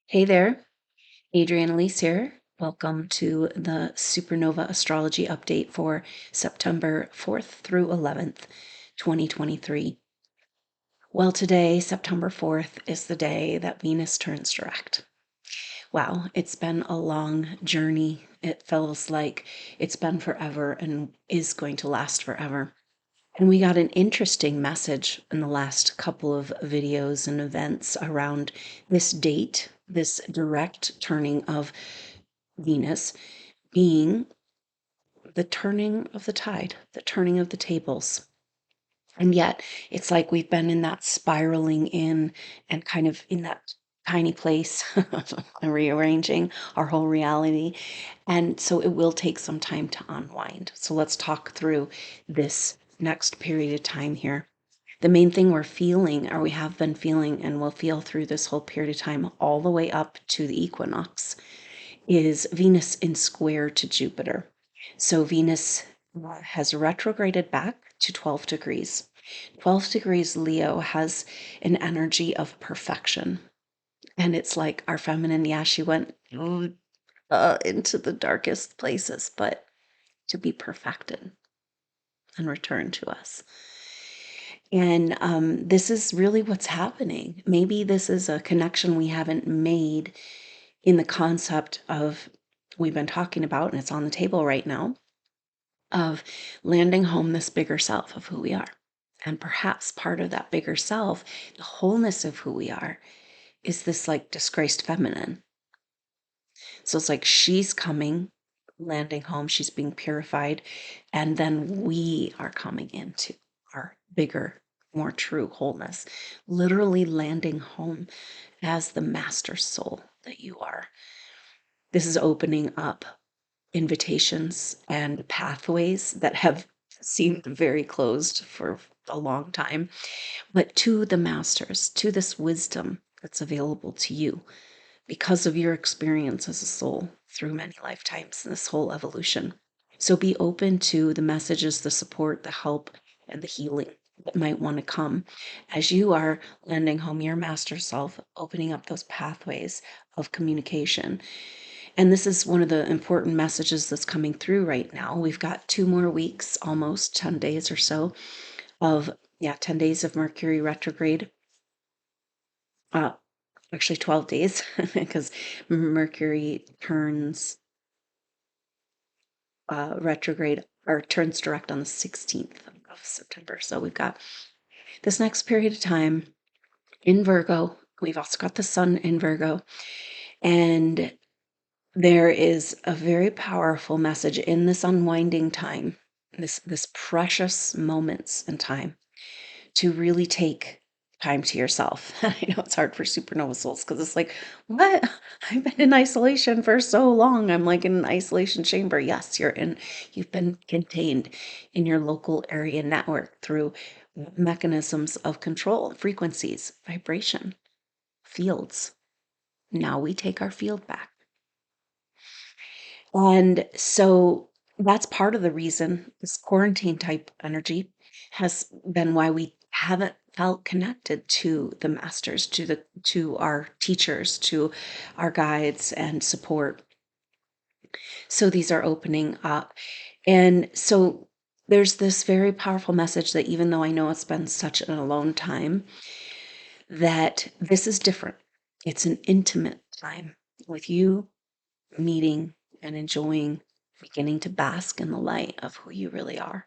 Hey there, Adrienne Elise here. Welcome to the SuperNova Astrology update for September 4th through 11th, 2023. Well, today, September 4th, is the day that Venus turns direct. Wow, it's been a long journey. It feels like it's been forever and is going to last forever. And we got an interesting message in the last couple of videos and events around this date, this direct turning of Venus being the turning of the tide, the turning of the tables. And yet it's like we've been in that spiraling in and kind of in that tiny place, rearranging our whole reality. And so it will take some time to unwind. So let's talk through this next period of time here. The main thing we're feeling, or we have been feeling, and will feel through this whole period of time, all the way up to the equinox, is Venus in square to Jupiter. So Venus has retrograded back to 12 degrees. 12 degrees Leo has an energy of perfection. And it's like our feminine, yeah, she went into the darkest places, but to be perfected and returned to us. And this is really what's happening. Maybe this is a connection we haven't made in the concept of we've been talking about, and it's on the table right now, of landing home this bigger self of who we are. And perhaps part of that bigger self, the wholeness of who we are, is this like disgraced feminine. So it's like she's coming, landing home, she's being purified, and then we are coming into our bigger, more true wholeness, literally landing home as the master soul that you are. This is opening up invitations and pathways that have seemed very closed for a long time, but to the masters, to this wisdom that's available to you because of your experience as a soul through many lifetimes in this whole evolution. So be open to the messages, the support, the help, and the healing that might want to come as you are landing home your master self, opening up those pathways of communication. And this is one of the important messages that's coming through right now. We've got 2 more weeks, almost 10 days or so of, 10 days of Mercury retrograde. Actually 12 days because Mercury turns retrograde or turns direct on the 16th of September. So we've got this next period of time in Virgo. We've also got the sun in Virgo. And there is a very powerful message in this unwinding time, this precious moments in time to really take time to yourself. I know it's hard for supernova souls because it's like, what? I've been in isolation for so long. I'm like in an isolation chamber. Yes, you've been contained in your local area network through mechanisms of control, frequencies, vibration, fields. Now we take our field back. And so that's part of the reason this quarantine type energy has been why we haven't felt connected to the masters, to our teachers, to our guides and support. So these are opening up. And so there's this very powerful message that even though I know it's been such an alone time, that this is different. It's an intimate time with you meeting and enjoying, beginning to bask in the light of who you really are.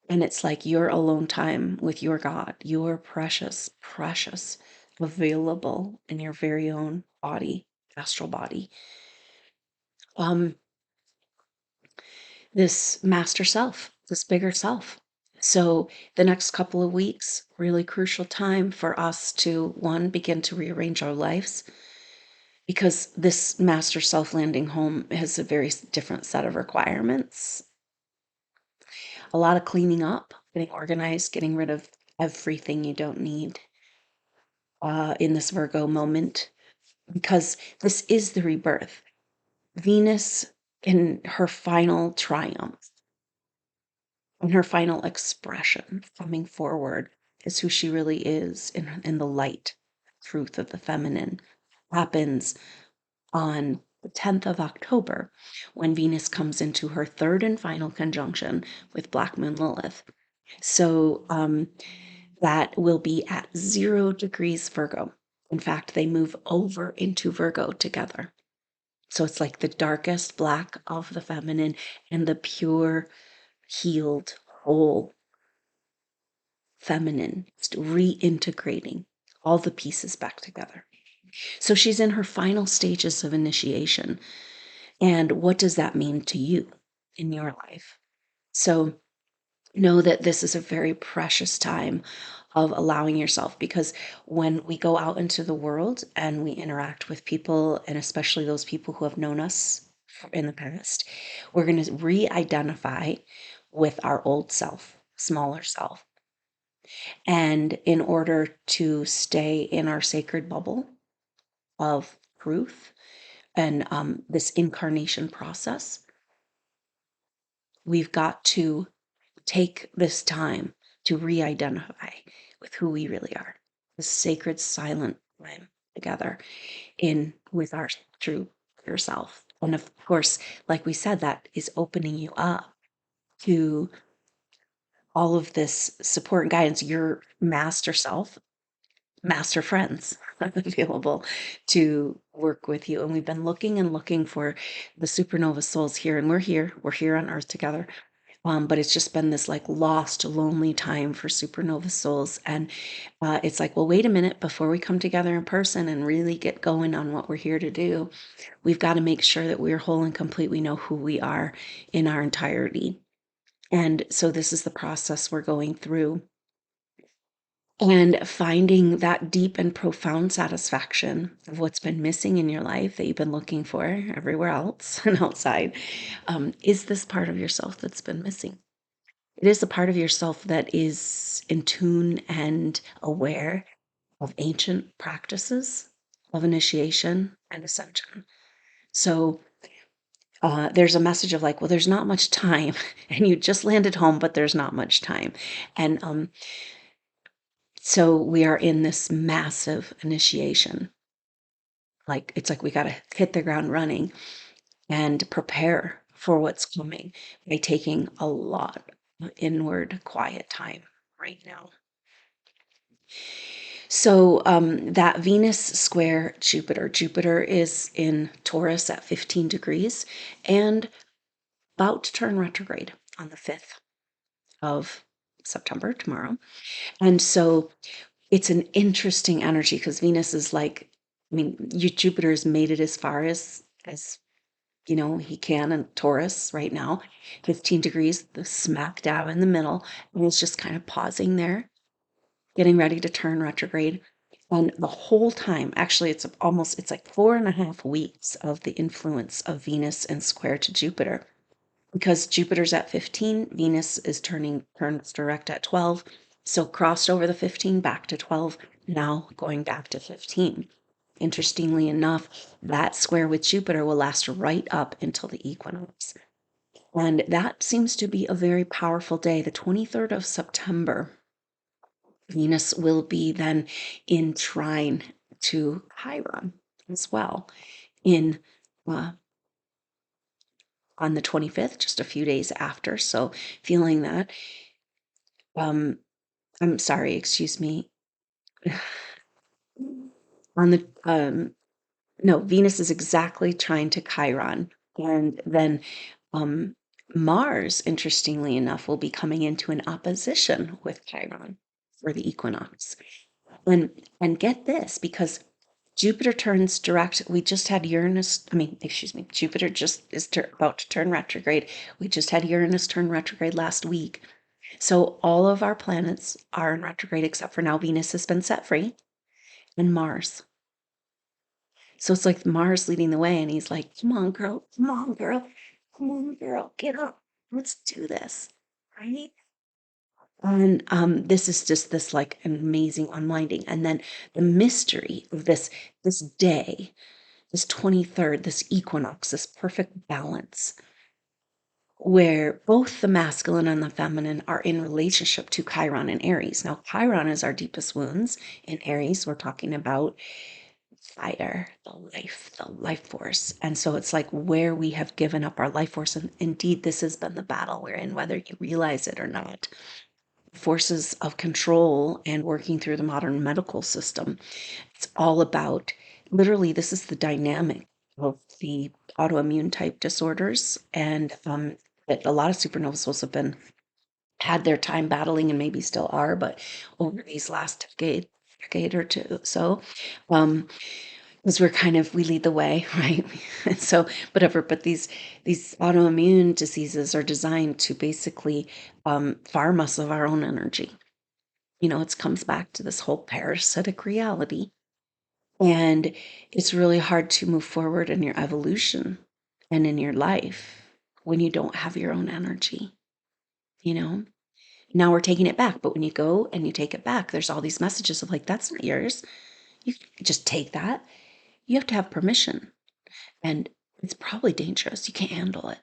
And it's like your alone time with your God, your precious, precious, available in your very own body, astral body. This master self, this bigger self. So the next couple of weeks, really crucial time for us to, one, begin to rearrange our lives, because this master self landing home has a very different set of requirements. A lot of cleaning up, getting organized, getting rid of everything you don't need in this Virgo moment, because this is the rebirth. Venus in her final triumph, in her final expression, coming forward is who she really is in the light, truth of the feminine, happens on the 10th of October, when Venus comes into her third and final conjunction with Black Moon Lilith. So that will be at 0 degrees Virgo. In fact, they move over into Virgo together. So it's like the darkest black of the feminine and the pure, healed, whole feminine, just reintegrating all the pieces back together. So she's in her final stages of initiation. And what does that mean to you in your life? So know that this is a very precious time of allowing yourself, because when we go out into the world and we interact with people, and especially those people who have known us in the past, we're going to re-identify with our old self, smaller self. And in order to stay in our sacred bubble of truth and this incarnation process, we've got to take this time to re-identify with who we really are. This sacred silent time together in with our true yourself. And of course, like we said, that is opening you up to all of this support and guidance, your master self, master friends available to work with you. And we've been looking and looking for the supernova souls here, and we're here on Earth together. But it's just been this like lost, lonely time for supernova souls. And it's like, well, wait a minute, before we come together in person and really get going on what we're here to do, we've got to make sure that we're whole and complete. We know who we are in our entirety. And so this is the process we're going through. And finding that deep and profound satisfaction of what's been missing in your life that you've been looking for everywhere else and outside, is this part of yourself that's been missing. It is a part of yourself that is in tune and aware of ancient practices of initiation and ascension. So there's a message of like, well, there's not much time, and you just landed home, but there's not much time. And so we are in this massive initiation. Like, it's like we got to hit the ground running and prepare for what's coming by taking a lot of inward quiet time right now. So that Venus square Jupiter is in Taurus at 15 degrees and about to turn retrograde on the 5th of September, tomorrow. And so it's an interesting energy because Venus is like, I mean, Jupiter has made it as far as he can in Taurus right now, 15 degrees, the smack dab in the middle, and it's just kind of pausing there, getting ready to turn retrograde. And the whole time, actually, it's like 4.5 weeks of the influence of Venus and square to Jupiter. Because Jupiter's at 15, Venus is turns direct at 12. So crossed over the 15 back to 12, now going back to 15. Interestingly enough, that square with Jupiter will last right up until the equinox. And that seems to be a very powerful day, the 23rd of September. Venus will be then in trine to Chiron as well in on the 25th, just a few days after. So feeling that. I'm sorry, excuse me. On the no, Venus is exactly trine to Chiron. And then Mars, interestingly enough, will be coming into an opposition with Chiron for the equinox. And get this, because Jupiter turns direct. We just had Jupiter just is about to turn retrograde. We just had Uranus turn retrograde last week. So all of our planets are in retrograde except for now Venus has been set free and Mars. So it's like Mars leading the way, and he's like, come on, girl, come on, girl, come on, girl, get up. Let's do this. Right? And this is just this like amazing unwinding. And then the mystery of this day, this 23rd, this equinox, this perfect balance, where both the masculine and the feminine are in relationship to Chiron and Aries. Now, Chiron is our deepest wounds. In Aries, we're talking about fire, the life force. And so it's like where we have given up our life force. And indeed, this has been the battle we're in, whether you realize it or not. Forces of control and working through the modern medical system. It's all about literally, this is the dynamic of the autoimmune type disorders. And that a lot of supernovae souls have been had their time battling and maybe still are, but over these last decade or two, so because we lead the way, right? So whatever, but these autoimmune diseases are designed to basically farm us of our own energy. It comes back to this whole parasitic reality, and it's really hard to move forward in your evolution and in your life when you don't have your own energy, you know now we're taking it back. But when you go and you take it back, there's all these messages of like, that's not yours. You can't just take that. You have to have permission. And it's probably dangerous. You can't handle it.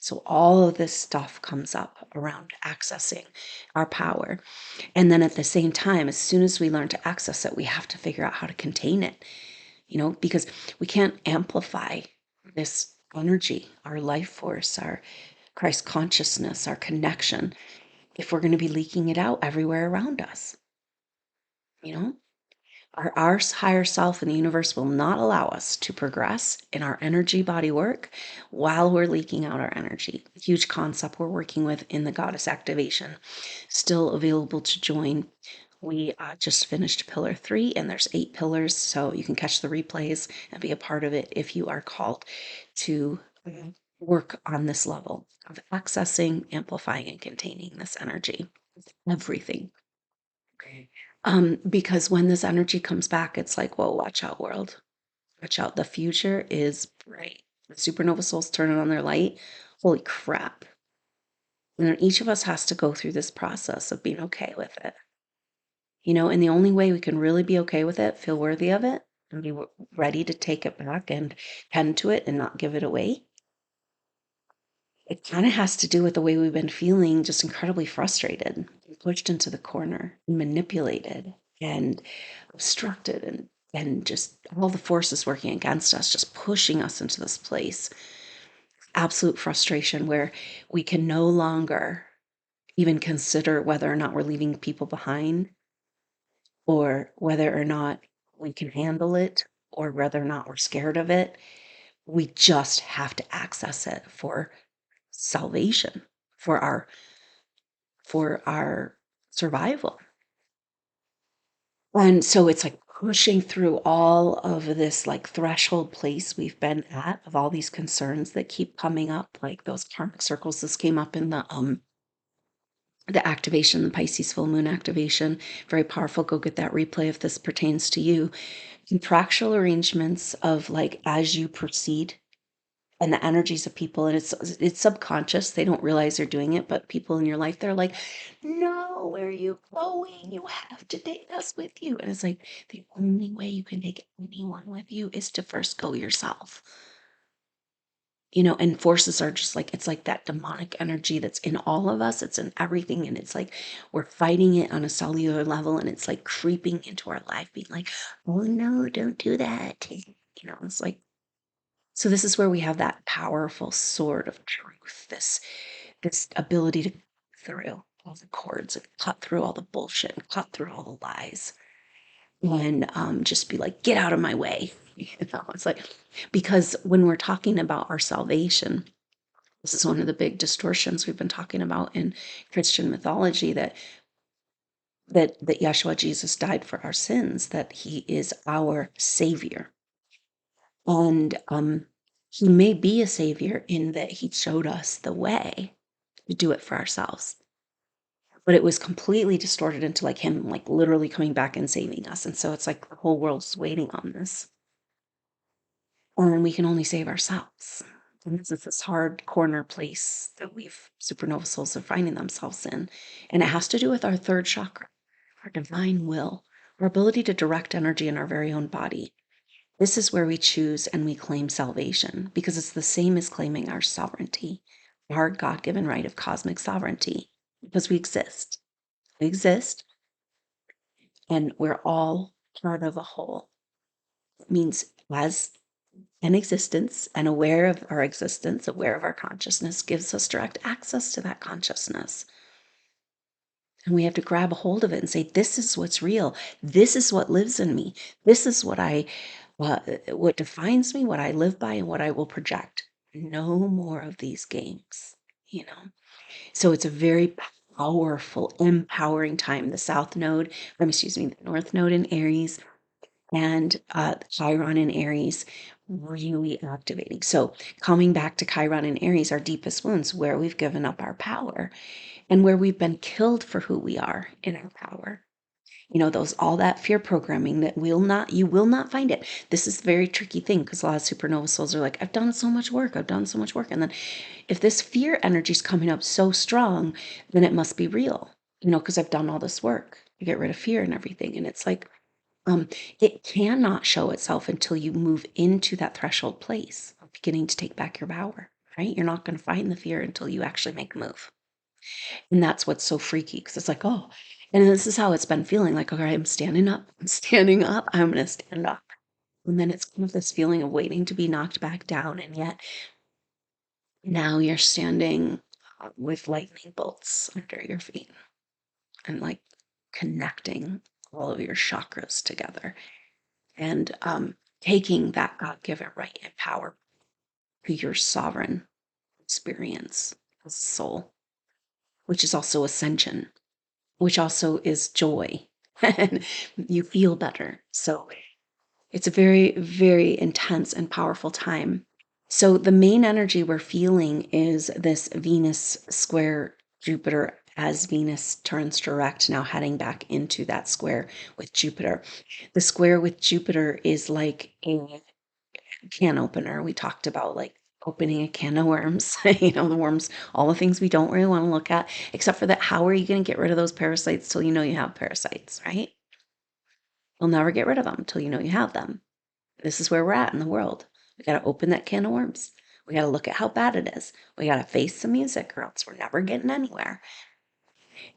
So all of this stuff comes up around accessing our power. And then at the same time, as soon as we learn to access it, we have to figure out how to contain it, because we can't amplify this energy, our life force, our Christ consciousness, our connection, if we're going to be leaking it out everywhere around us. You know, our higher self in the universe will not allow us to progress in our energy body work while we're leaking out our energy. Huge concept we're working with in the goddess activation. Still available to join. We just finished pillar 3, and there's 8 pillars, so you can catch the replays and be a part of it if you are called to work on this level of accessing, amplifying, and containing this energy. Everything. Okay. Because when this energy comes back, it's like, whoa, watch out, world. Watch out. The future is bright. The supernova souls turning on their light. Holy crap. And then each of us has to go through this process of being okay with it. And the only way we can really be okay with it, feel worthy of it, and be ready to take it back and tend to it and not give it away, it kind of has to do with the way we've been feeling, just incredibly frustrated, pushed into the corner, manipulated, and obstructed, and just all the forces working against us, just pushing us into this place. Absolute frustration where we can no longer even consider whether or not we're leaving people behind, or whether or not we can handle it, or whether or not we're scared of it. We just have to access it for salvation, for our survival. And so it's like pushing through all of this like threshold place we've been at of all these concerns that keep coming up, like those karmic circles. This came up in the activation, the Pisces full moon activation. Very powerful. Go get that replay if this pertains to you. Contractual arrangements of like as you proceed, and the energies of people, and it's subconscious. They don't realize they're doing it, but people in your life, they're like, no, where are you going? You have to take us with you. And it's like the only way you can take anyone with you is to first go yourself. And forces are just like, it's like that demonic energy that's in all of us. It's in everything. And it's like we're fighting it on a cellular level, and it's like creeping into our life, being like, oh no, don't do that. It's like, so this is where we have that powerful sword of truth, this ability to cut through all the cords and cut through all the bullshit and cut through all the lies, and just be like, get out of my way. It's like, because when we're talking about our salvation, this is one of the big distortions we've been talking about in Christian mythology, that Yeshua, Jesus, died for our sins, that he is our savior. And he may be a savior in that he showed us the way to do it for ourselves. But it was completely distorted into like him, like literally coming back and saving us. And so it's like the whole world's waiting on this. And we can only save ourselves. And this is this hard corner place that supernova souls are finding themselves in. And it has to do with our third chakra, our divine will, our ability to direct energy in our very own body. This is where we choose and we claim salvation, because it's the same as claiming our sovereignty, our God-given right of cosmic sovereignty, because we exist. We exist, and we're all part of a whole. means as an existence and aware of our existence, aware of our consciousness, gives us direct access to that consciousness. And we have to grab a hold of it and say, this is what's real. This is what lives in me. This is what defines me, what I live by, and what I will project. No more of these games, you know? So it's a very powerful, empowering time. The the North Node in Aries and Chiron in Aries really activating. So coming back to Chiron in Aries, our deepest wounds, where we've given up our power and where we've been killed for who we are in our power. You know, all that fear programming that you will not find it. This is a very tricky thing because a lot of supernova souls are like, I've done so much work. And then if this fear energy is coming up so strong, then it must be real, you know, because I've done all this work to get rid of fear and everything. And it's like, it cannot show itself until you move into that threshold place of beginning to take back your power, right? You're not going to find the fear until you actually make a move. And that's what's so freaky because it's like, oh, and this is how it's been feeling like, okay, I'm standing up, I'm going to stand up. And then it's kind of this feeling of waiting to be knocked back down. And yet now you're standing with lightning bolts under your feet and like connecting all of your chakras together and taking that God-given right and power to your sovereign experience as a soul, which is also ascension, which also is joy. And you feel better. So it's a very, very intense and powerful time. So the main energy we're feeling is this Venus square Jupiter as Venus turns direct, now heading back into that square with Jupiter. The square with Jupiter is like a can opener. We talked about like opening a can of worms, you know, the worms, all the things we don't really want to look at, except for that. How are you going to get rid of those parasites till you know you have parasites, right? You'll never get rid of them till you know you have them. This is where we're at in the world. We got to open that can of worms. We got to look at how bad it is. We got to face the music or else we're never getting anywhere.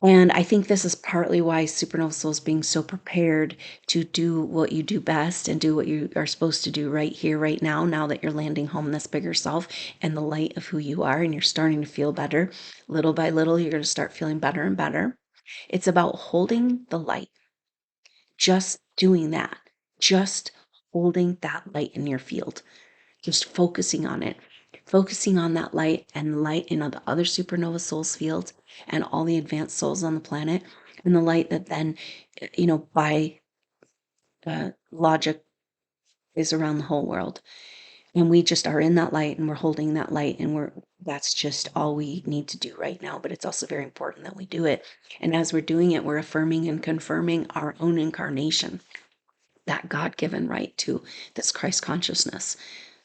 And I think this is partly why Supernova Soul is being so prepared to do what you do best and do what you are supposed to do right here, right now that you're landing home this bigger self and the light of who you are and you're starting to feel better. Little by little, you're going to start feeling better and better. It's about holding the light, just doing that, just holding that light in your field, just focusing on it, focusing on that light and light in the other supernova souls fields and all the advanced souls on the planet, and the light that then, you know, by logic is around the whole world. And we just are in that light and we're holding that light and that's just all we need to do right now. But it's also very important that we do it. And as we're doing it, we're affirming and confirming our own incarnation, that God-given right to this Christ consciousness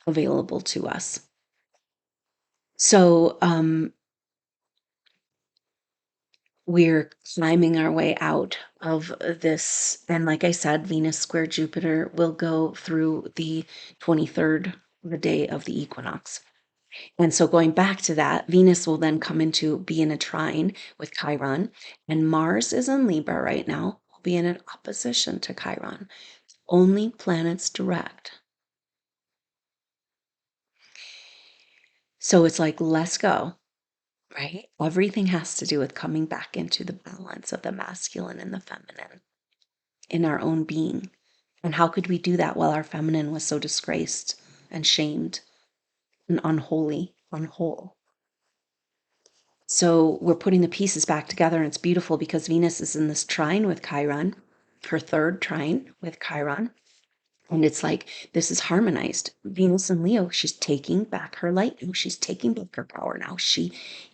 available to us. So we're climbing our way out of this. And like I said, Venus square Jupiter will go through the 23rd, the day of the equinox. And so going back to that, Venus will then come into be in a trine with Chiron, and Mars is in Libra right now, will be in an opposition to Chiron. Only planets direct. So it's like, let's go. Right? Everything has to do with coming back into the balance of the masculine and the feminine in our own being. And how could we do that while our feminine was so disgraced and shamed and unholy, unwhole? So we're putting the pieces back together, and it's beautiful because Venus is in this trine with Chiron, her third trine with Chiron. And it's like, this is harmonized. Venus and Leo, she's taking back her light now. She's taking back her power now. She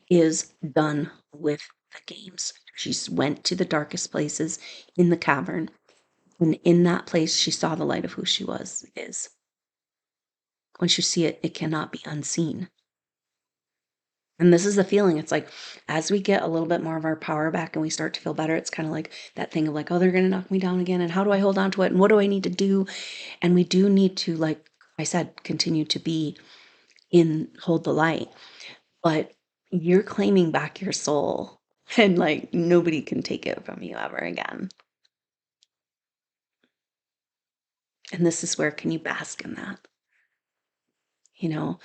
is done with the games. She's went to the darkest places in the cavern. And in that place, she saw the light of who she is. Once you see it, it cannot be unseen. And this is the feeling. It's like, as we get a little bit more of our power back and we start to feel better, it's kind of like that thing of like, oh, they're going to knock me down again. And how do I hold on to it? And what do I need to do? And we do need to, like I said, continue to hold the light. But you're claiming back your soul and like nobody can take it from you ever again. And this is where can you bask in that? You know,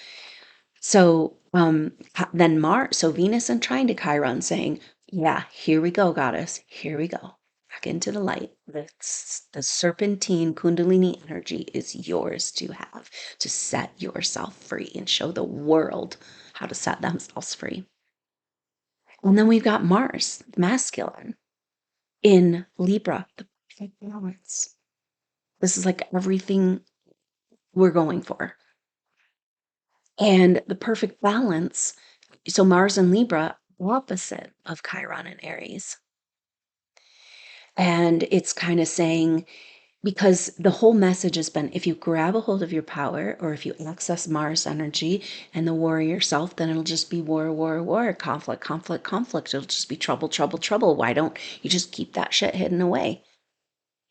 so then Mars, so Venus and trine to Chiron saying, yeah, here we go, goddess, here we go. Back into the light. The serpentine Kundalini energy is yours to have to set yourself free and show the world how to set themselves free. And then we've got Mars, masculine, in Libra, the perfect balance. This is like everything we're going for. And the perfect balance, so Mars and Libra, opposite of Chiron and Aries. And it's kind of saying, because the whole message has been if you grab a hold of your power or if you access Mars energy and the warrior self, then it'll just be war, war, war, conflict, conflict, conflict. It'll just be trouble, trouble, trouble. Why don't you just keep that shit hidden away?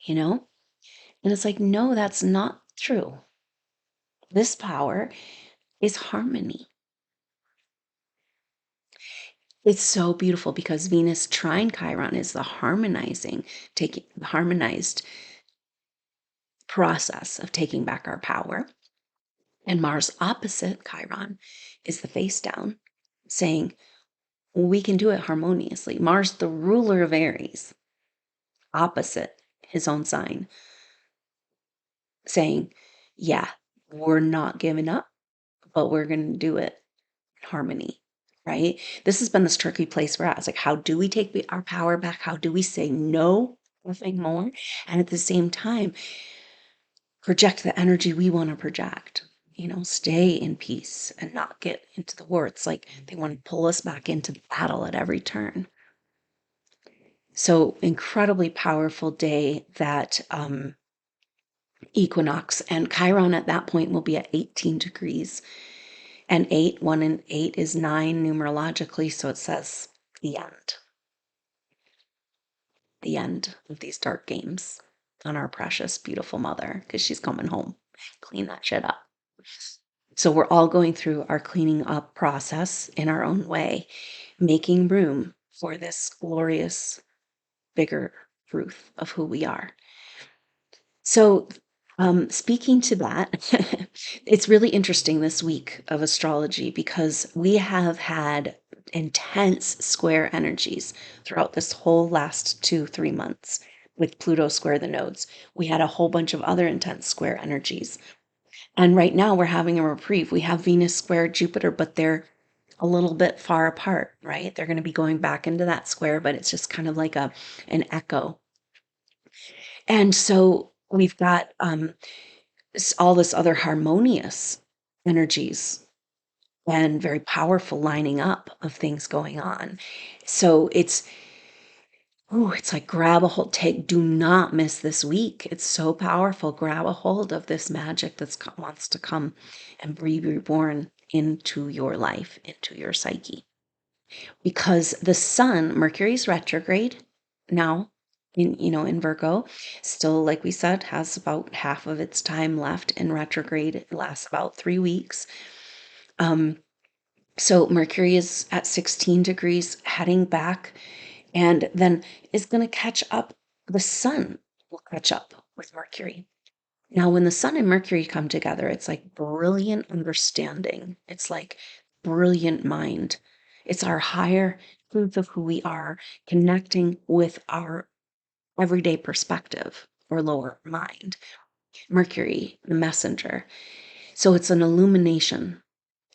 You know? And it's like, no, that's not true. This power is harmony. It's so beautiful because Venus trine Chiron is the harmonized process of taking back our power. And Mars opposite Chiron is the face down, saying we can do it harmoniously. Mars, the ruler of Aries, opposite his own sign, saying, yeah, we're not giving up, but we're going to do it in harmony. Right? This has been this tricky place we're at. It's like, how do we take our power back? How do we say no, nothing more? And at the same time, project the energy we want to project, stay in peace and not get into the war. It's like they want to pull us back into the battle at every turn. So incredibly powerful day that equinox, and Chiron at that point will be at 18 degrees. And 1 and 8 is 9 numerologically, so it says the end. The end of these dark games on our precious, beautiful mother, because she's coming home. Clean that shit up. So we're all going through our cleaning up process in our own way, making room for this glorious, bigger truth of who we are. So, speaking to that, it's really interesting this week of astrology because we have had intense square energies throughout this whole last 2-3 months with Pluto square the nodes. We had a whole bunch of other intense square energies. And right now we're having a reprieve. We have Venus square Jupiter, but they're a little bit far apart, right? They're going to be going back into that square, but it's just kind of like an echo. And so we've got all this other harmonious energies and very powerful lining up of things going on. So it's like grab a hold, do not miss this week. It's so powerful. Grab a hold of this magic that wants to come and be reborn into your life, into your psyche. Because the sun, Mercury's retrograde now in Virgo, still, like we said, has about half of its time left in retrograde. It lasts about 3 weeks. So Mercury is at 16 degrees heading back and then is going to catch up. The sun will catch up with Mercury. Now, when the sun and Mercury come together, it's like brilliant understanding. It's like brilliant mind. It's our higher truth of who we are connecting with our everyday perspective or lower mind. Mercury, the messenger. So it's an illumination.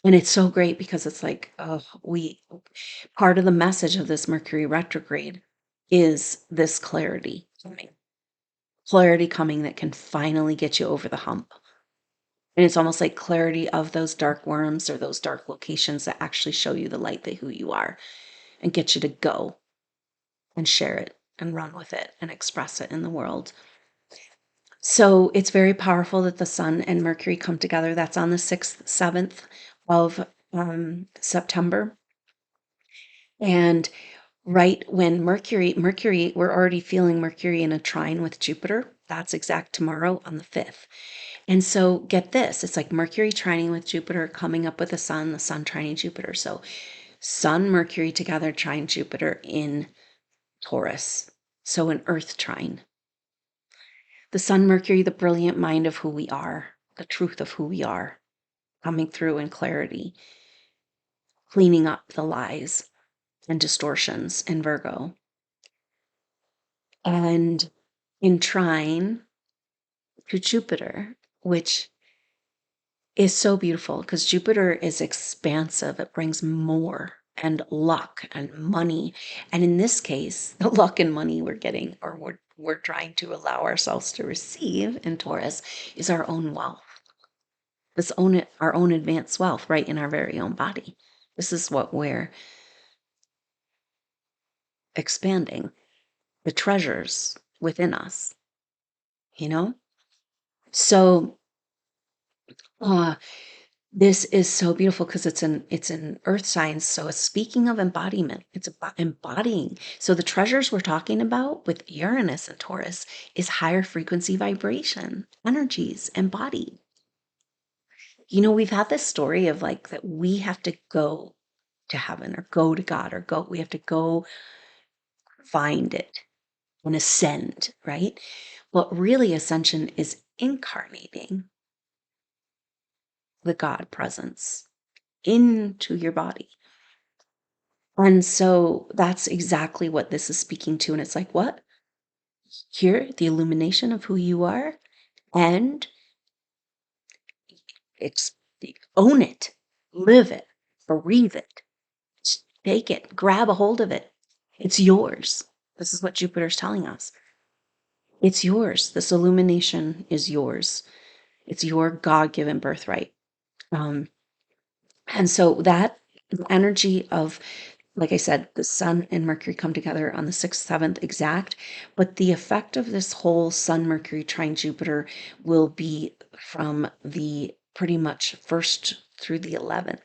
And it's so great because it's like, part of the message of this Mercury retrograde is this clarity coming that can finally get you over the hump. And it's almost like clarity of those dark worms or those dark locations that actually show you the light that who you are and get you to go and share it and run with it and express it in the world. So it's very powerful that the sun and Mercury come together. That's on the 6th, 7th of September. And right when Mercury, we're already feeling Mercury in a trine with Jupiter. That's exact tomorrow on the 5th. And so get this, it's like Mercury trining with Jupiter coming up with the sun trining Jupiter. So sun, Mercury together trine Jupiter in Taurus. So an earth trine. The Sun, Mercury, the brilliant mind of who we are, the truth of who we are, coming through in clarity, cleaning up the lies and distortions in Virgo. And in trine to Jupiter, which is so beautiful because Jupiter is expansive. It brings more and luck and money. And in this case, the luck and money we're getting, or we're trying to allow ourselves to receive in Taurus, is our own wealth. Our own advanced wealth right in our very own body. This is what we're expanding, the treasures within us, you know? So this is so beautiful because it's an earth science. So it's speaking of embodiment, it's about embodying. So the treasures we're talking about with Uranus and Taurus is higher frequency vibration, energies embodied. You know, we've had this story of like that we have to go to heaven or go to God or we have to go find it and ascend, right? But really, ascension is incarnating the God presence into your body. And so that's exactly what this is speaking to. And it's like, what? Here, the illumination of who you are, and it's own it, live it, breathe it, take it, grab a hold of it. It's yours. This is what Jupiter's telling us. It's yours. This illumination is yours. It's your God-given birthright. And so that energy of, like I said, the Sun and Mercury come together on the 6th, 7th exact, but the effect of this whole Sun, Mercury trine Jupiter will be from the pretty much 1st through the 11th.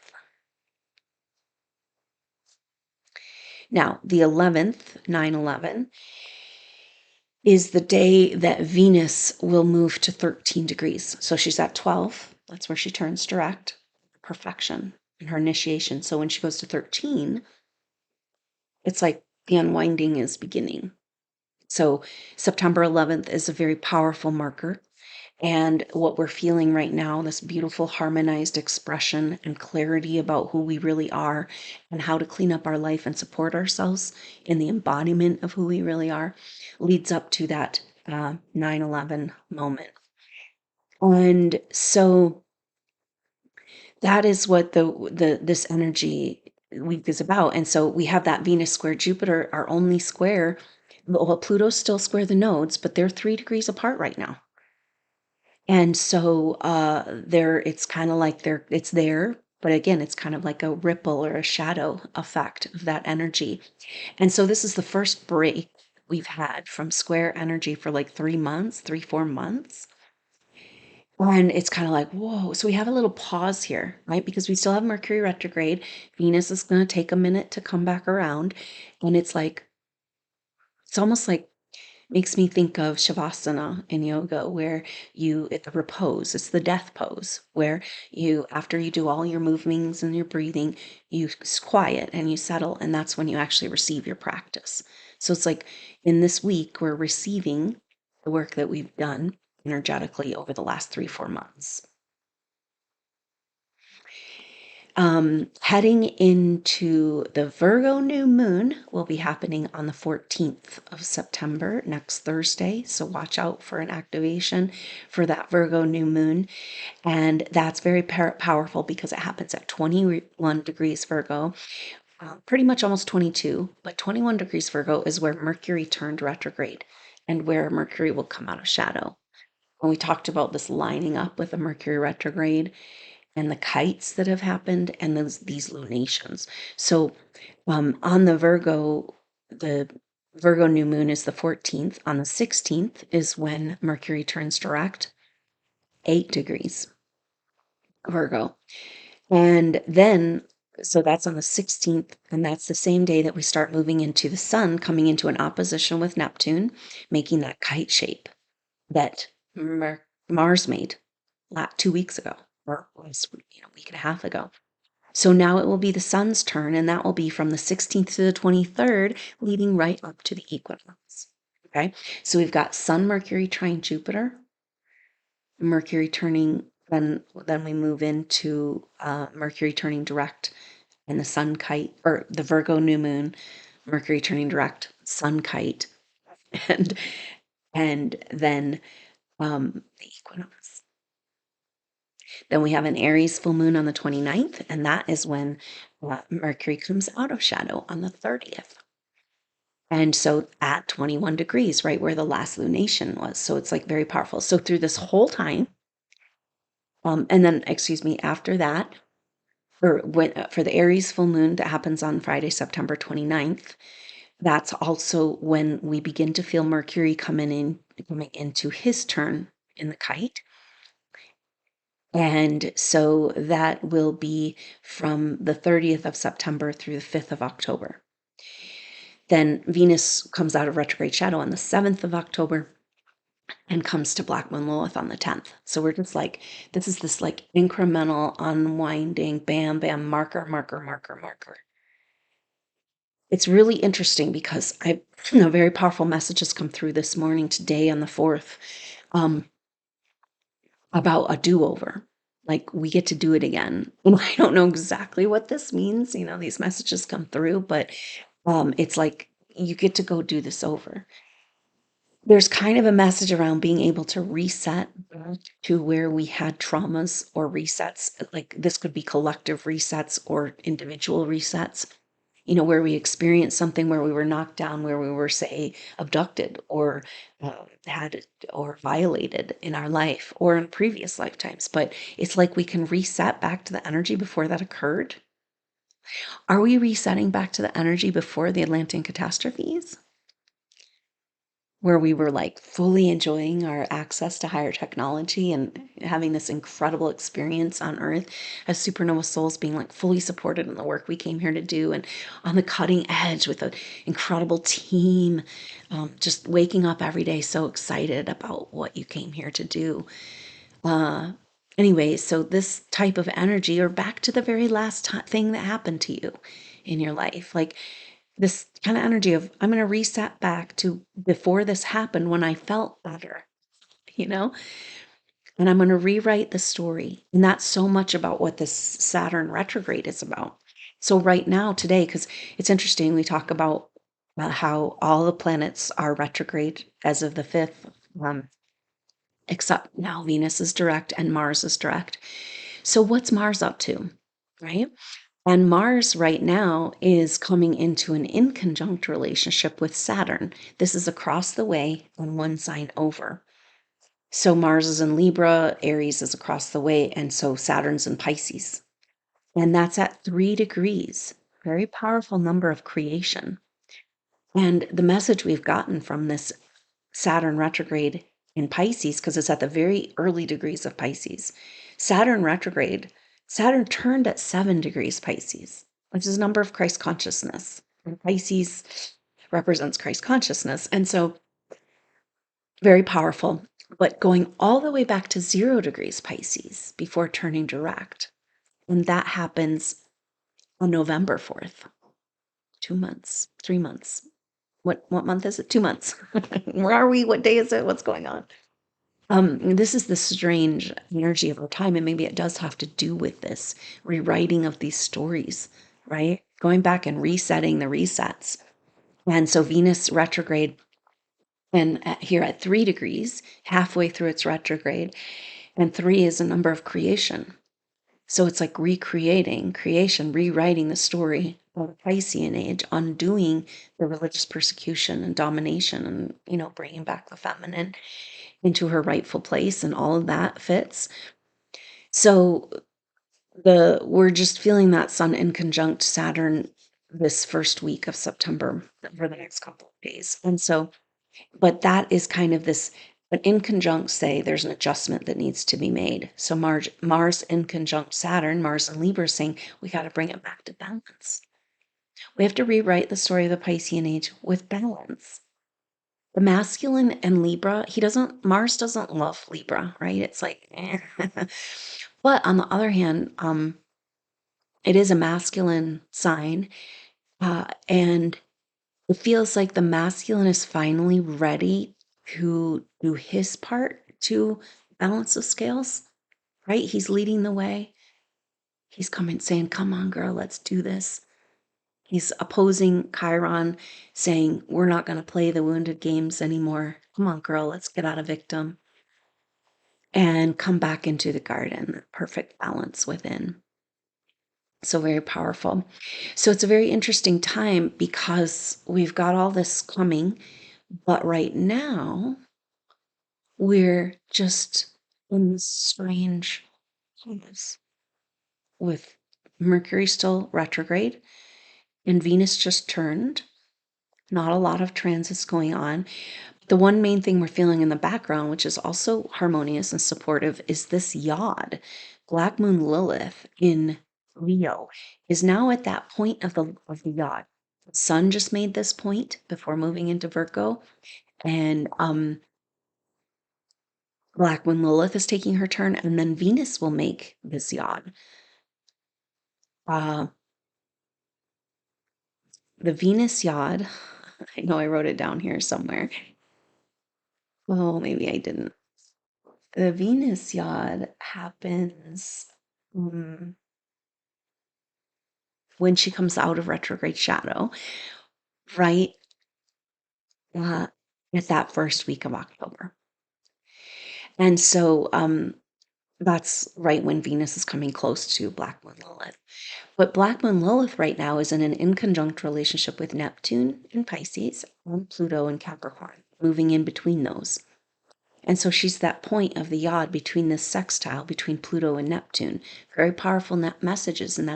Now, the 11th, 9/11, is the day that Venus will move to 13 degrees. So she's at 12. That's where she turns direct, perfection in her initiation. So when she goes to 13, it's like the unwinding is beginning. So September 11th is a very powerful marker. And what we're feeling right now, this beautiful harmonized expression and clarity about who we really are and how to clean up our life and support ourselves in the embodiment of who we really are, leads up to that 9/11 moment. And so that is what this energy week is about. And so we have that Venus square Jupiter, our only square. Well, Pluto's still square the nodes, but they're 3 degrees apart right now. And so it's kind of like it's there, but again, it's kind of like a ripple or a shadow effect of that energy. And so this is the first break we've had from square energy for like 3 months, 3, 4 months. And it's kind of like, whoa. So we have a little pause here, right? Because we still have Mercury retrograde. Venus is going to take a minute to come back around. And it's almost like makes me think of Shavasana in yoga, where it's the repose, it's the death pose, where after you do all your movements and your breathing, you quiet and you settle, and that's when you actually receive your practice. So it's like in this week, we're receiving the work that we've done energetically over the last 3, 4 months. Heading into the Virgo new moon will be happening on the 14th of September, next Thursday. So watch out for an activation for that Virgo new moon. And that's very powerful because it happens at 21 degrees Virgo, pretty much almost 22, but 21 degrees Virgo is where Mercury turned retrograde and where Mercury will come out of shadow. When we talked about this lining up with the Mercury retrograde, and the kites that have happened and these lunations. So on the Virgo new moon is the 14th. On the 16th is when Mercury turns direct, 8 degrees Virgo. And then, so that's on the 16th, and that's the same day that we start moving into the sun, coming into an opposition with Neptune, making that kite shape that Mars made 2 weeks ago, or was a week and a half ago. So now it will be the sun's turn, and that will be from the 16th to the 23rd, leading right up to the equinox. Okay. So we've got Sun, Mercury, trine Jupiter, Mercury turning, then we move into Mercury turning direct and the Sun kite, or the Virgo new moon, Mercury turning direct, Sun kite, and then the equinox. Then we have an Aries full moon on the 29th, and that is when Mercury comes out of shadow on the 30th. And so at 21 degrees, right where the last lunation was. So it's like very powerful. So through this whole time, and then, excuse me, after that, for the Aries full moon that happens on Friday, September 29th, that's also when we begin to feel Mercury coming into his turn in the kite. And so that will be from the 30th of September through the 5th of October. Then Venus comes out of retrograde shadow on the 7th of October and comes to Black Moon Lilith on the 10th. So we're just like, this is this like incremental unwinding, bam, bam, marker, marker, marker, marker. It's really interesting because a very powerful message has come through this morning, today on the 4th, about a do-over. Like we get to do it again. And I don't know exactly what this means. These messages come through, but it's like you get to go do this over. There's kind of a message around being able to reset back to where we had traumas or resets. Like this could be collective resets or individual resets, where we experienced something where we were knocked down, where we were, say, abducted or had or violated in our life or in previous lifetimes. But it's like we can reset back to the energy before that occurred. Are we resetting back to the energy before the Atlantean catastrophes, where we were like fully enjoying our access to higher technology and having this incredible experience on Earth as supernova souls, being like fully supported in the work we came here to do and on the cutting edge with an incredible team, just waking up every day so excited about what you came here to do. Anyway, so this type of energy, or back to the very last thing that happened to you in your life, like this kind of energy of, I'm going to reset back to before this happened when I felt better, you know, and I'm going to rewrite the story. And that's so much about what this Saturn retrograde is about. So, right now, today, because it's interesting, we talk about how all the planets are retrograde as of the 5th, except now Venus is direct and Mars is direct. So, what's Mars up to, right? And Mars right now is coming into an inconjunct relationship with Saturn. This is across the way on one sign over. So Mars is in Libra, Aries is across the way, and so Saturn's in Pisces. And that's at 3 degrees. Very powerful number of creation. And the message we've gotten from this Saturn retrograde in Pisces, because it's at the very early degrees of Pisces. Saturn retrograde, Saturn turned at 7 degrees Pisces, which is a number of Christ consciousness. And Pisces represents Christ consciousness. And so very powerful, but going all the way back to 0 degrees Pisces before turning direct. And that happens on November 4th, 2 months, 3 months. What month is it? 2 months. Where are we? What day is it? What's going on? This is the strange energy of our time, and maybe it does have to do with this rewriting of these stories, right? Going back and resetting the resets. And so Venus retrograde, and here at 3 degrees, halfway through its retrograde, and 3 is a number of creation. So it's like recreating, creation, rewriting the story of the Piscean age, undoing the religious persecution and domination, and bringing back the feminine into her rightful place, and all of that fits. So we're just feeling that Sun in conjunct Saturn this first week of September for the next couple of days. And so, but that is kind of this, but in conjunct, say there's an adjustment that needs to be made. So Mars in conjunct Saturn, Mars in Libra, saying we got to bring it back to balance. We have to rewrite the story of the Piscean age with balance. The masculine and Libra, Mars doesn't love Libra, right? It's like, eh. But on the other hand, it is a masculine sign, and It feels like the masculine is finally ready to do his part to balance the scales, right? He's leading the way. He's coming saying, come on, girl, let's do this. He's opposing Chiron, saying, we're not going to play the wounded games anymore. Come on, girl, let's get out of victim and come back into the garden. Perfect balance within. So very powerful. So it's a very interesting time because we've got all this coming, but right now we're just in this strange place with Mercury still retrograde and Venus just turned. Not a lot of transits going on. The one main thing we're feeling in the background, which is also harmonious and supportive, is this yod. Black Moon Lilith in Leo is now at that point of the yod. The Sun just made this point before moving into Virgo, and Black Moon Lilith is taking her turn, and then Venus will make this yod. Uh, the Venus yod, I know I wrote it down here somewhere. Oh, maybe I didn't. The Venus yod happens when she comes out of retrograde shadow, right uh, at that first week of October. And so that's right when Venus is coming close to Black Moon Lilith. But Black Moon Lilith right now is in an inconjunct relationship with Neptune in Pisces and Pluto in Capricorn, moving in between those. And so she's that point of the yod between this sextile between Pluto and Neptune. Very powerful messages, and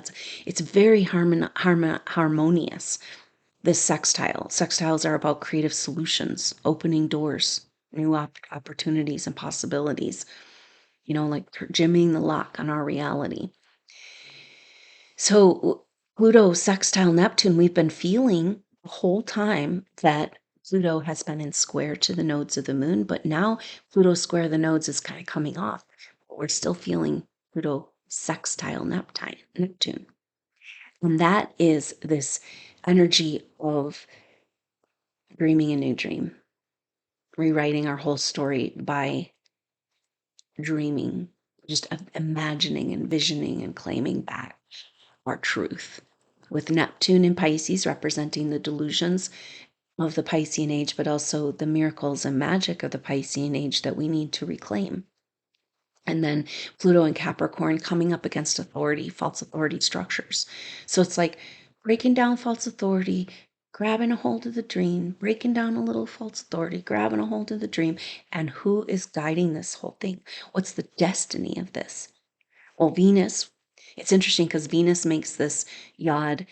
it's very harmonious. This sextile. Sextiles are about creative solutions, opening doors, new opportunities and possibilities. Like jimmying the lock on our reality. So Pluto sextile Neptune, we've been feeling the whole time that Pluto has been in square to the nodes of the moon, but now Pluto square the nodes is kind of coming off. But we're still feeling Pluto sextile Neptune. And that is this energy of dreaming a new dream, rewriting our whole story by dreaming, just imagining, envisioning, and claiming back our truth. With Neptune in Pisces representing the delusions of the Piscean age, but also the miracles and magic of the Piscean age that we need to reclaim. And then Pluto and Capricorn coming up against authority, false authority structures. So it's like breaking down false authority, grabbing a hold of the dream, breaking down a little false authority, grabbing a hold of the dream. And who is guiding this whole thing? What's the destiny of this? Well, Venus, it's interesting because Venus makes this yod.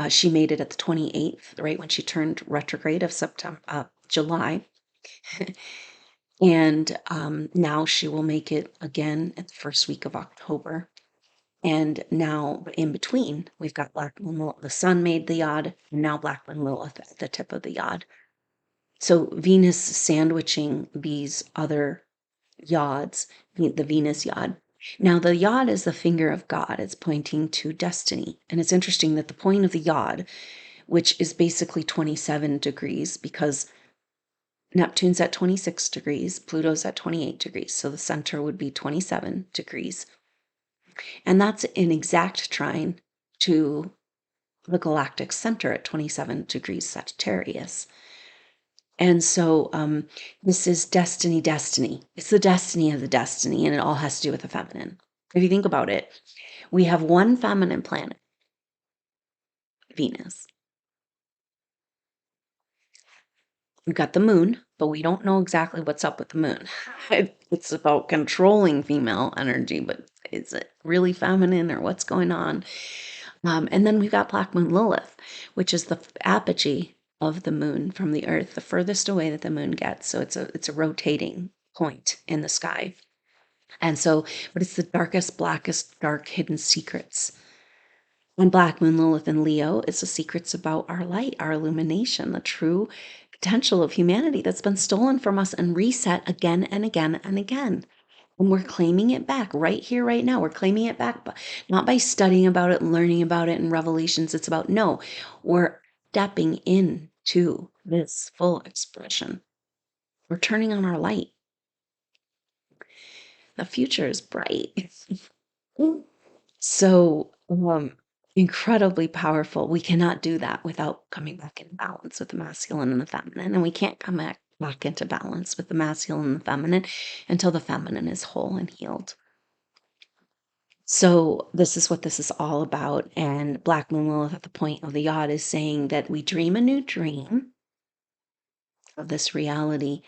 She made it at the 28th, right when she turned retrograde of July. And now she will make it again at the first week of October. And now in between, we've got Black Moon Lilith. The Sun made the yod, and now Black Moon Lilith at the tip of the yod. So Venus sandwiching these other yods, the Venus yod. Now the yod is the finger of God. It's pointing to destiny. And it's interesting that the point of the yod, which is basically 27 degrees because Neptune's at 26 degrees, Pluto's at 28 degrees. So the center would be 27 degrees. And that's an exact trine to the galactic center at 27 degrees Sagittarius. And so this is destiny. It's the destiny of the destiny, and it all has to do with the feminine. If you think about it, we have one feminine planet, Venus. We've got the moon, but we don't know exactly what's up with the moon. It's about controlling female energy, but is it really feminine or what's going on? And then we've got Black Moon Lilith, which is the apogee of the moon from the earth, the furthest away that the moon gets. So it's a rotating point in the sky. And so, but it's the darkest, blackest, dark hidden secrets. And Black Moon Lilith in Leo is the secrets about our light, our illumination, the true potential of humanity that's been stolen from us and reset again and again and again. And we're claiming it back right here, right now. We're claiming it back, but not by studying about it and learning about it in Revelations. It's about, no, we're stepping in to this full expression. We're turning on our light. The future is bright. So, incredibly powerful. We cannot do that without coming back in balance with the masculine and the feminine. And we can't come back into balance with the masculine and the feminine until the feminine is whole and healed. So this is what this is all about. And Black Moon Lilith at the point of the yod is saying that we dream a new dream of this reality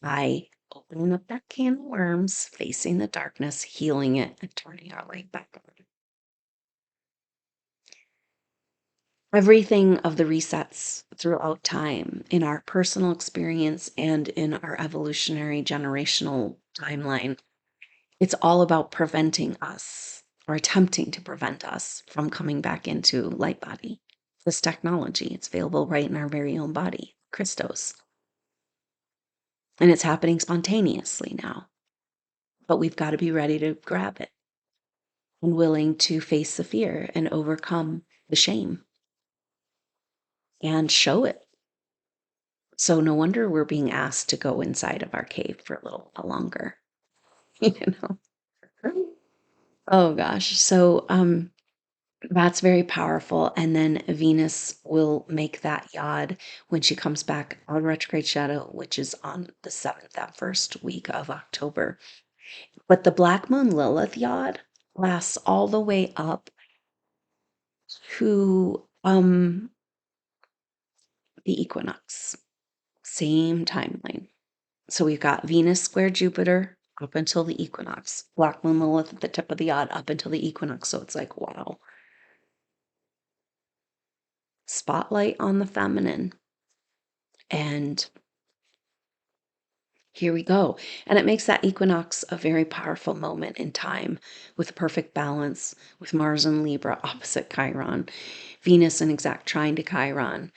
by opening up that can of worms, facing the darkness, healing it, and turning our light back on. Everything of the resets throughout time in our personal experience and in our evolutionary generational timeline, it's all about preventing us or attempting to prevent us from coming back into light body. This technology, it's available right in our very own body, Christos. And it's happening spontaneously now. But we've got to be ready to grab it and willing to face the fear and overcome the shame and show it. So no wonder we're being asked to go inside of our cave for a little while longer, you know? Oh gosh. So that's very powerful. And then Venus will make that yod when she comes back on retrograde shadow, which is on the 7th, that first week of October. But the Black Moon Lilith yod lasts all the way up to the equinox. Same timeline. So we've got Venus square Jupiter up until the equinox. Black Moon Lilith at the tip of the yod up until the equinox. So it's like, wow. Spotlight on the feminine. And here we go. And it makes that equinox a very powerful moment in time with perfect balance with Mars and Libra opposite Chiron, Venus in exact trine to Chiron,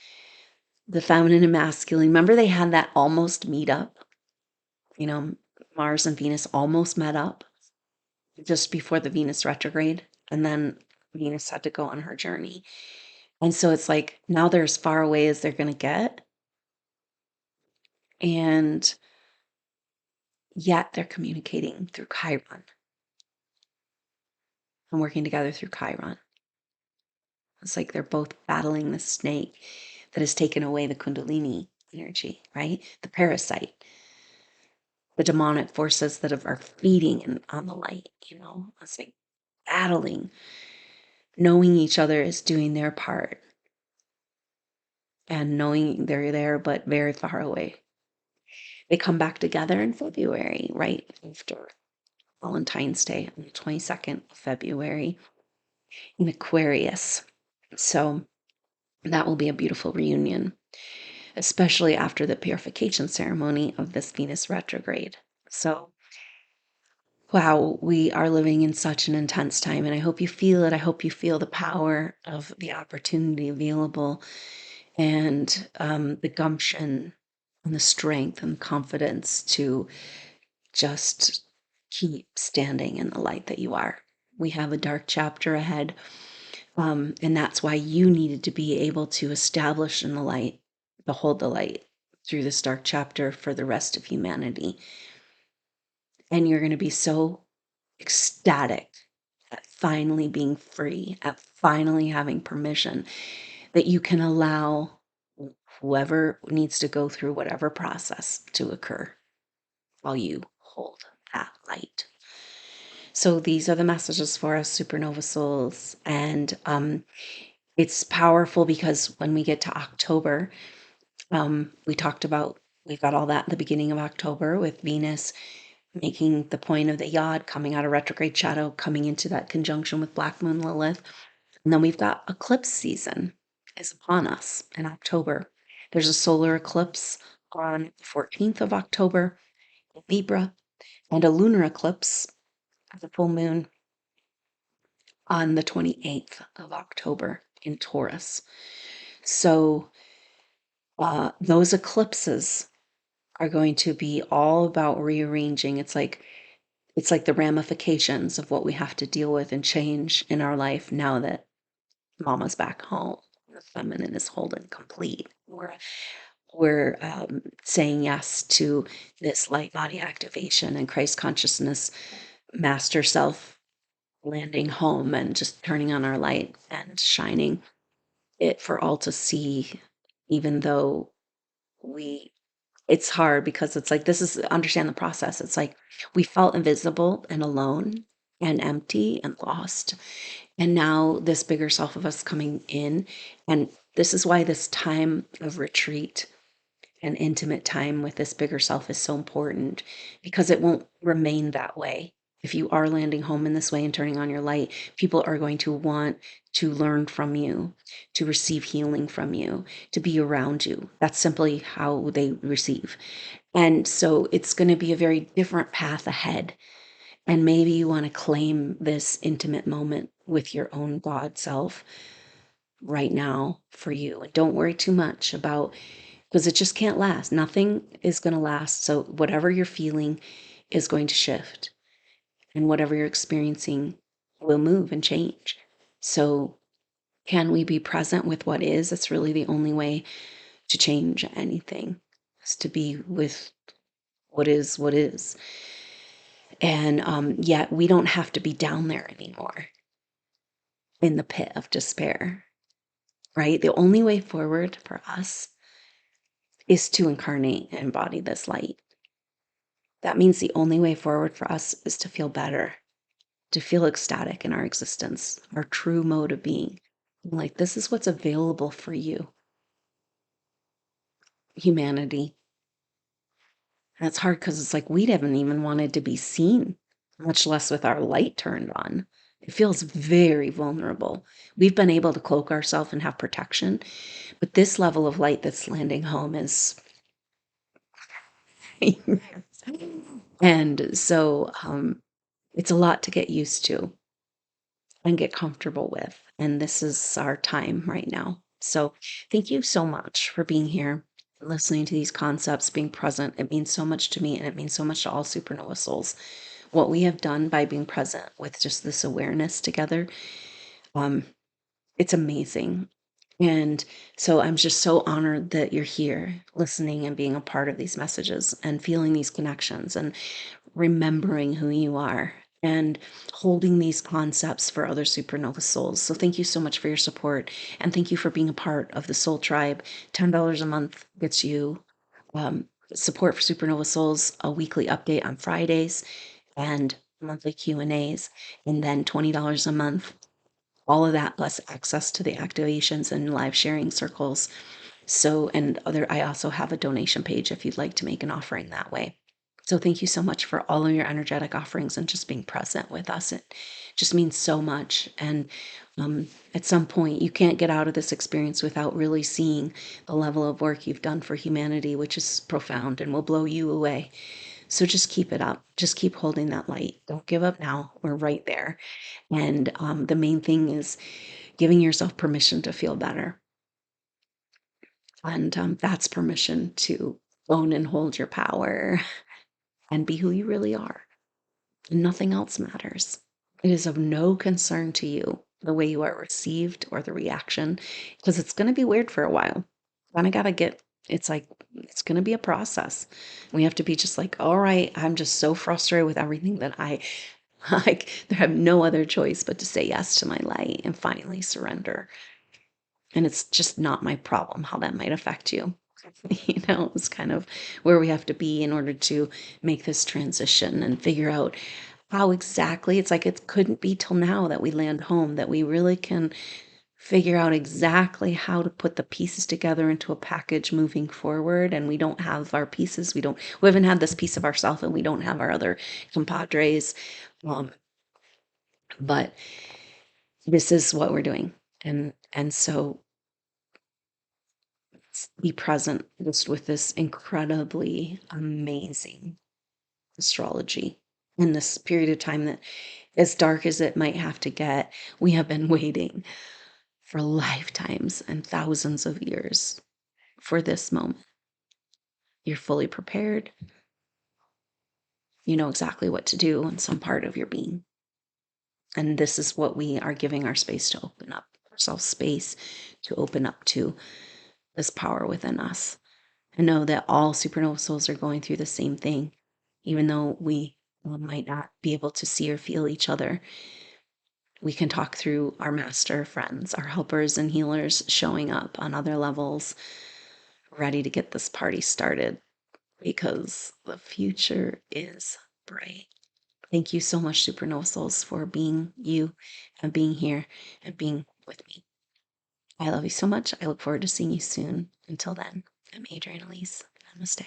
the feminine and masculine. Remember they had that almost meet up? You know, Mars and Venus almost met up just before the Venus retrograde. And then Venus had to go on her journey. And so it's like now they're as far away as they're going to get. And yet they're communicating through Chiron and working together through Chiron. It's like they're both battling the snake that has taken away the Kundalini energy, right? The parasite, the demonic forces that are feeding on the light, you know? It's like battling, knowing each other is doing their part and knowing they're there but very far away. They come back together in February, right after Valentine's Day on the 22nd of February in Aquarius. So that will be a beautiful reunion, especially after the purification ceremony of this Venus retrograde. So, wow, we are living in such an intense time, and I hope you feel it. I hope you feel the power of the opportunity available and the gumption and the strength and confidence to just keep standing in the light that you are. We have a dark chapter ahead, and that's why you needed to be able to establish in the light, behold the light through this dark chapter for the rest of humanity. And you're going to be so ecstatic at finally being free, at finally having permission that you can allow whoever needs to go through whatever process to occur while you hold that light. So these are the messages for us, supernova souls. And it's powerful because when we get to October, we talked about, we've got all that in the beginning of October with Venus making the point of the yod, coming out of retrograde shadow, coming into that conjunction with Black Moon Lilith. And then we've got eclipse season is upon us in October. There's a solar eclipse on the 14th of October in Libra and a lunar eclipse at the full moon on the 28th of October in Taurus. So those eclipses are going to be all about rearranging. It's like the ramifications of what we have to deal with and change in our life now that mama's back home. The feminine is holding complete. We're saying yes to this light body activation and Christ consciousness, master self landing home and just turning on our light and shining it for all to see, even though we it's hard because it's like this is understand the process. It's like we felt invisible and alone and empty and lost. And now this bigger self of us coming in. And this is why this time of retreat and intimate time with this bigger self is so important, because it won't remain that way. If you are landing home in this way and turning on your light, people are going to want to learn from you, to receive healing from you, to be around you. That's simply how they receive. And so it's going to be a very different path ahead. And maybe you want to claim this intimate moment with your own God self right now for you. And don't worry too much about, because it just can't last. Nothing is going to last. So whatever you're feeling is going to shift, and whatever you're experiencing will move and change. So can we be present with what is? That's really the only way to change anything, is to be with what is what is. And yet we don't have to be down there anymore in the pit of despair, right? The only way forward for us is to incarnate and embody this light. That means the only way forward for us is to feel better, to feel ecstatic in our existence, our true mode of being. Like, this is what's available for you, humanity. And it's hard because it's like we haven't even wanted to be seen, much less with our light turned on. It feels very vulnerable. We've been able to cloak ourselves and have protection, but this level of light that's landing home is. And so it's a lot to get used to and get comfortable with. And this is our time right now. So thank you so much for being here, listening to these concepts, being present. It means so much to me, and it means so much to all supernova souls. What we have done by being present with just this awareness together, um, it's amazing. And so I'm just so honored that you're here listening and being a part of these messages and feeling these connections and remembering who you are and holding these concepts for other supernova souls. So thank you so much for your support, and thank you for being a part of the Soul Tribe. $10 a month gets you support for supernova souls, a weekly update on Fridays, and monthly Q&As, and then $20 a month, all of that plus access to the activations and live sharing circles. So, and other, I also have a donation page if you'd like to make an offering that way. So thank you so much for all of your energetic offerings and just being present with us. It just means so much. And at some point, you can't get out of this experience without really seeing the level of work you've done for humanity, which is profound and will blow you away. So just keep it up. Just keep holding that light. Don't give up now. We're right there. And the main thing is giving yourself permission to feel better. And that's permission to own and hold your power and be who you really are. Nothing else matters. It is of no concern to you the way you are received or the reaction, because it's going to be weird for a while. Kind of got to get, it's like, it's going to be a process. We have to be just like, all right, I'm just so frustrated with everything that I like, I have no other choice but to say yes to my light and finally surrender. And it's just not my problem how that might affect you. It's kind of where we have to be in order to make this transition and figure out how exactly. It's like it couldn't be till now that we land home that we really can figure out exactly how to put the pieces together into a package moving forward. And we don't have our pieces. We haven't had this piece of ourselves, and we don't have our other compadres. But this is what we're doing. And so be present just with this incredibly amazing astrology in this period of time that, as dark as it might have to get, we have been waiting for lifetimes and thousands of years for this moment. You're fully prepared. You know exactly what to do in some part of your being. And this is what we are giving our space to open up, ourselves space to open up to this power within us. And know that all supernova souls are going through the same thing, even though we might not be able to see or feel each other. We can talk through our master friends, our helpers and healers showing up on other levels, ready to get this party started because the future is bright. Thank you so much, supernova souls, for being you and being here and being with me. I love you so much. I look forward to seeing you soon. Until then, I'm Adrienne Elise. Namaste.